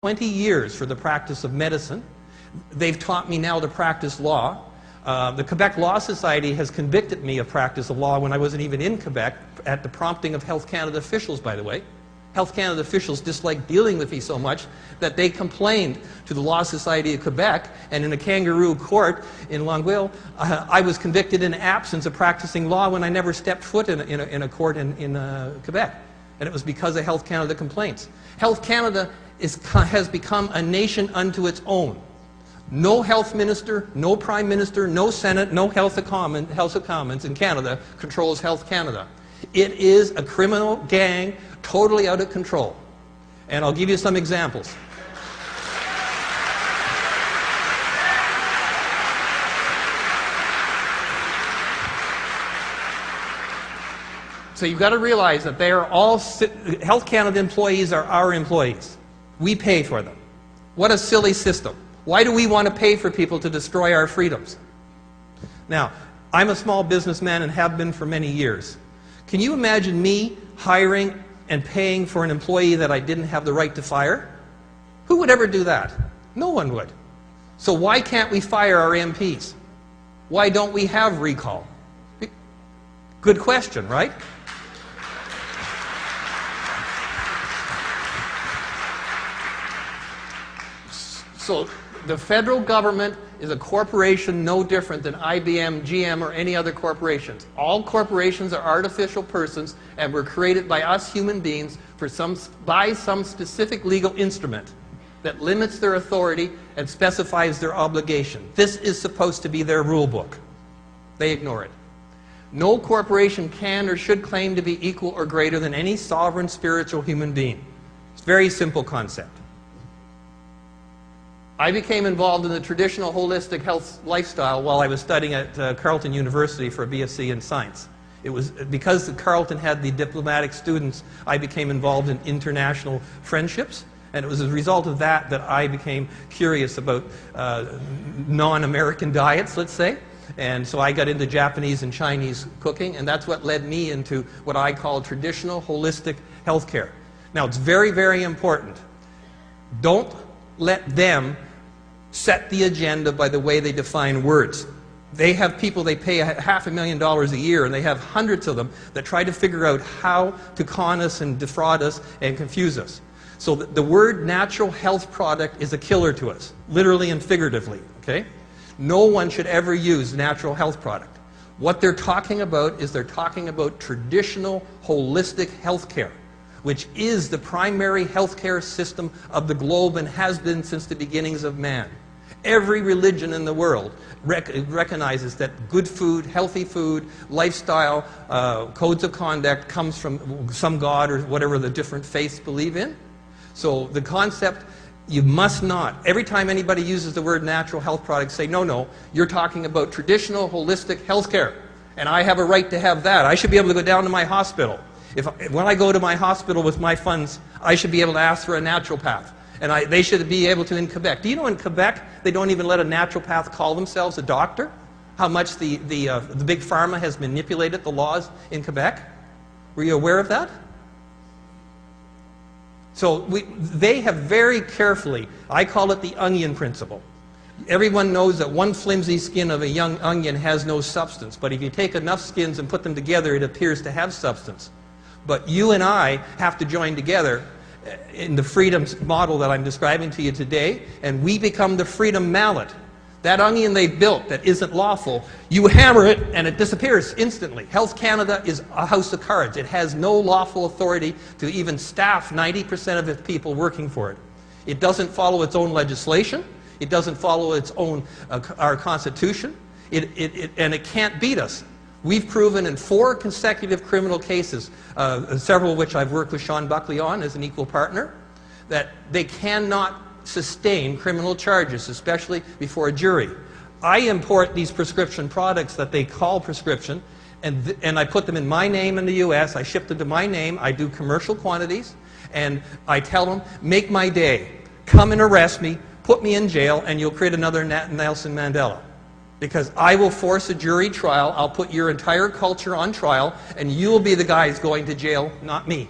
20 years for the practice of medicine. They've taught me now to practice law. The Quebec Law Society has convicted me of practice of law when I wasn't even in Quebec, at the prompting of Health Canada officials, by the way. Health Canada officials disliked dealing with me so much that they complained to the Law Society of Quebec, and in a kangaroo court in Longueuil, I was convicted in absence of practicing law when I never stepped foot in a court in Quebec. And it was because of Health Canada complaints. Health Canada has become a nation unto its own. No health minister, no prime minister, no Senate, no House of Commons in Canada controls Health Canada. It is a criminal gang, totally out of control. And I'll give you some examples. So you've got to realize that they are all, Health Canada employees are our employees. We pay for them. What a silly system. Why do we want to pay for people to destroy our freedoms? Now, I'm a small businessman and have been for many years. Can you imagine me hiring and paying for an employee that I didn't have the right to fire? Who would ever do that? No one would. So why can't we fire our MPs? Why don't we have recall? Good question, right? So the federal government is a corporation no different than IBM, GM, or any other corporations. All corporations are artificial persons and were created by us human beings by some specific legal instrument that limits their authority and specifies their obligation. This is supposed to be their rule book. They ignore it. No corporation can or should claim to be equal or greater than any sovereign spiritual human being. It's a very simple concept. I became involved in the traditional holistic health lifestyle while I was studying at Carleton University for a BSc in science. It was because Carleton had the diplomatic students, I became involved in international friendships, and it was as a result of that that I became curious about non-American diets, let's say. And so I got into Japanese and Chinese cooking, and that's what led me into what I call traditional holistic healthcare. Now, it's very, very important. Don't let them set the agenda by the way they define words. They have people they pay $500,000 a year, and they have hundreds of them that try to figure out how to con us and defraud us and confuse us. So the word natural health product is a killer to us, literally and figuratively, okay? No one should ever use natural health product. What they're talking about is they're talking about traditional holistic health care, which is the primary healthcare system of the globe and has been since the beginnings of man. Every religion in the world recognizes that good food, healthy food, lifestyle, codes of conduct comes from some god or whatever the different faiths believe in. So the concept, you must not, every time anybody uses the word natural health product, say, no, no, you're talking about traditional holistic healthcare, and I have a right to have that. I should be able to go down to my hospital. When I go to my hospital with my funds, I should be able to ask for a naturopath. And they should be able to in Quebec. Do you know in Quebec, they don't even let a naturopath call themselves a doctor? How much the big pharma has manipulated the laws in Quebec? Were you aware of that? So they have very carefully, I call it the onion principle. Everyone knows that one flimsy skin of a young onion has no substance, but if you take enough skins and put them together, it appears to have substance. But you and I have to join together in the freedom model that I'm describing to you today, and we become the freedom mallet. That onion they've built that isn't lawful, you hammer it and it disappears instantly. Health Canada is a house of cards. It has no lawful authority to even staff 90% of its people working for it. It doesn't follow its own legislation. It doesn't follow its own, our Constitution. And it can't beat us. We've proven in 4 consecutive criminal cases, several of which I've worked with Sean Buckley on as an equal partner, that they cannot sustain criminal charges, especially before a jury. I import these prescription products that they call prescription, and I put them in my name in the US, I ship them to my name, I do commercial quantities, and I tell them, make my day. Come and arrest me, put me in jail, and you'll create another Nelson Mandela. Because I will force a jury trial, I'll put your entire culture on trial, and you'll be the guys going to jail, not me.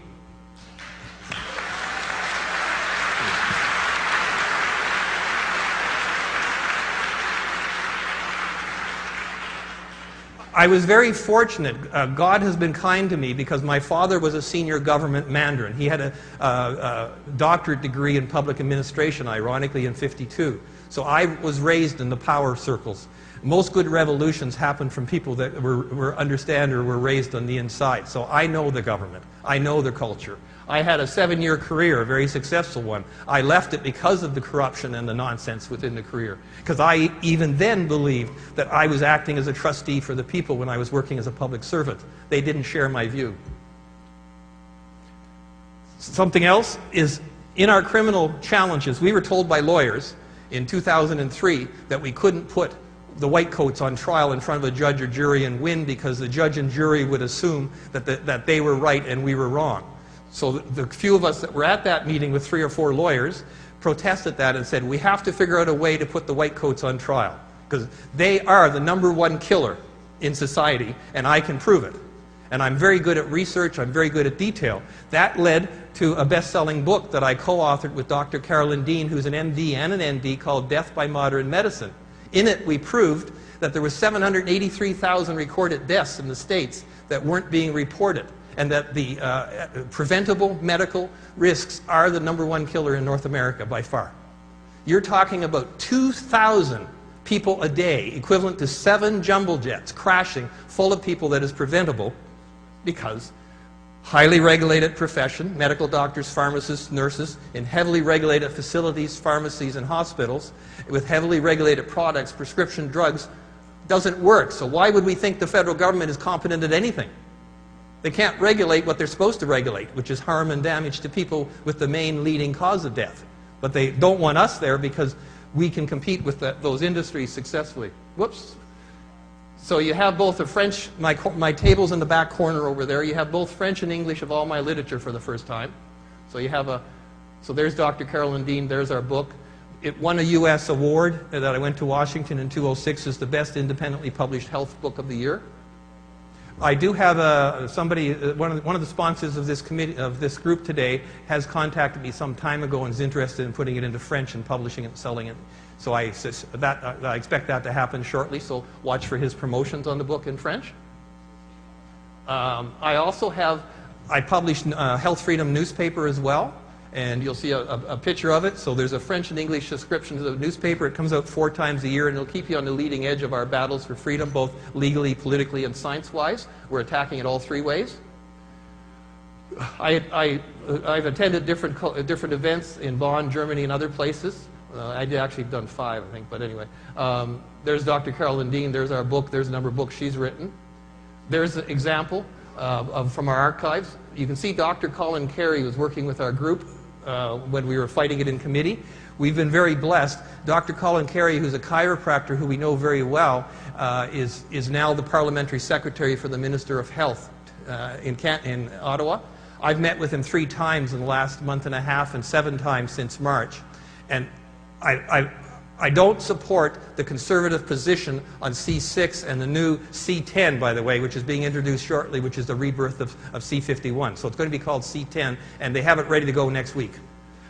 I was very fortunate. God has been kind to me because my father was a senior government mandarin. He had a doctorate degree in public administration, ironically, in '52. So I was raised in the power circles. Most good revolutions happen from people that understand or were raised on the inside. So I know the government. I know the culture. I had a 7-year career, a very successful one. I left it because of the corruption and the nonsense within the career. Because I even then believed that I was acting as a trustee for the people when I was working as a public servant. They didn't share my view. Something else is, in our criminal challenges, we were told by lawyers in 2003 that we couldn't put the white coats on trial in front of a judge or jury and win because the judge and jury would assume that they were right and we were wrong. So the few of us that were at that meeting with 3 or 4 lawyers protested that and said, we have to figure out a way to put the white coats on trial because they are the #1 killer in society and I can prove it. And I'm very good at research, I'm very good at detail. That led to a best-selling book that I co-authored with Dr. Carolyn Dean, who's an MD and an ND, called Death by Modern Medicine. In it, we proved that there were 783,000 recorded deaths in the States that weren't being reported, and that the preventable medical risks are the #1 killer in North America by far. You're talking about 2,000 people a day, equivalent to 7 jumbo jets crashing full of people that is preventable because highly regulated profession, medical doctors, pharmacists, nurses, in heavily regulated facilities, pharmacies, and hospitals, with heavily regulated products, prescription drugs, doesn't work. So why would we think the federal government is competent at anything? They can't regulate what they're supposed to regulate, which is harm and damage to people with the main leading cause of death. But they don't want us there because we can compete with those industries successfully. Whoops. So you have both the French, my table's in the back corner over there, you have both French and English of all my literature for the first time. So you have so there's Dr. Carolyn Dean, there's our book. It won a US award that I went to Washington in 2006 as the best independently published health book of the year. I do have one of the sponsors of this committee, of this group today, has contacted me some time ago and is interested in putting it into French and publishing it and selling it. So I expect that to happen shortly, so watch for his promotions on the book in French. I published Health Freedom newspaper as well, and you'll see a picture of it. So there's a French and English subscription to the newspaper. It comes out 4 times a year, and it'll keep you on the leading edge of our battles for freedom, both legally, politically, and science-wise. We're attacking it all 3 ways. I've attended different events in Bonn, Germany, and other places. I'd actually done 5, I think, but anyway. There's Dr. Carolyn Dean, there's our book, there's a number of books she's written. There's an example from our archives. You can see Dr. Colin Carey was working with our group when we were fighting it in committee. We've been very blessed. Dr. Colin Carey, who's a chiropractor who we know very well, is now the parliamentary secretary for the Minister of Health in Ottawa. I've met with him 3 times in the last month and a half and 7 times since March. And I don't support the conservative position on C6 and the new C10, by the way, which is being introduced shortly, which is the rebirth of C51. So it's going to be called C10, and they have it ready to go next week.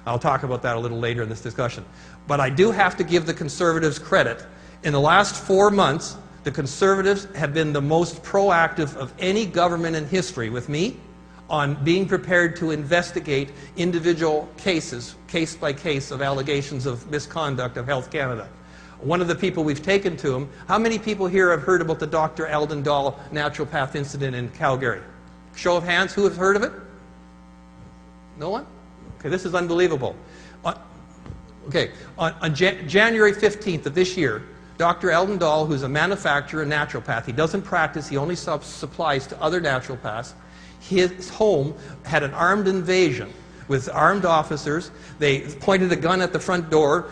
I'll talk about that a little later in this discussion. But I do have to give the conservatives credit. In the last 4 months, the conservatives have been the most proactive of any government in history with me on being prepared to investigate individual cases, case by case, of allegations of misconduct of Health Canada. One of the people we've taken to him, how many people here have heard about the Dr. Eldon Dahl naturopath incident in Calgary? Show of hands, who has heard of it? No one? Okay, this is unbelievable. On January 15th of this year, Dr. Eldon Dahl, who's a manufacturer and naturopath, he doesn't practice, he only supplies to other naturopaths. His home had an armed invasion with armed officers. They pointed a gun at the front door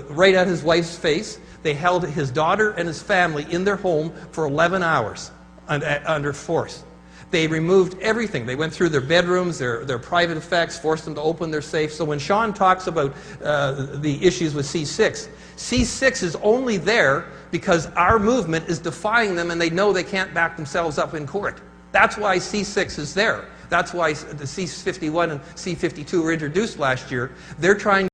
right at his wife's face. They held his daughter and his family in their home for 11 hours under force. They removed everything. They went through their bedrooms, their private effects, forced them to open their safes. So when Sean talks about the issues with C6, C6 is only there because our movement is defying them and they know they can't back themselves up in court. That's why C6 is there. That's why the C51 and C52 were introduced last year. They're trying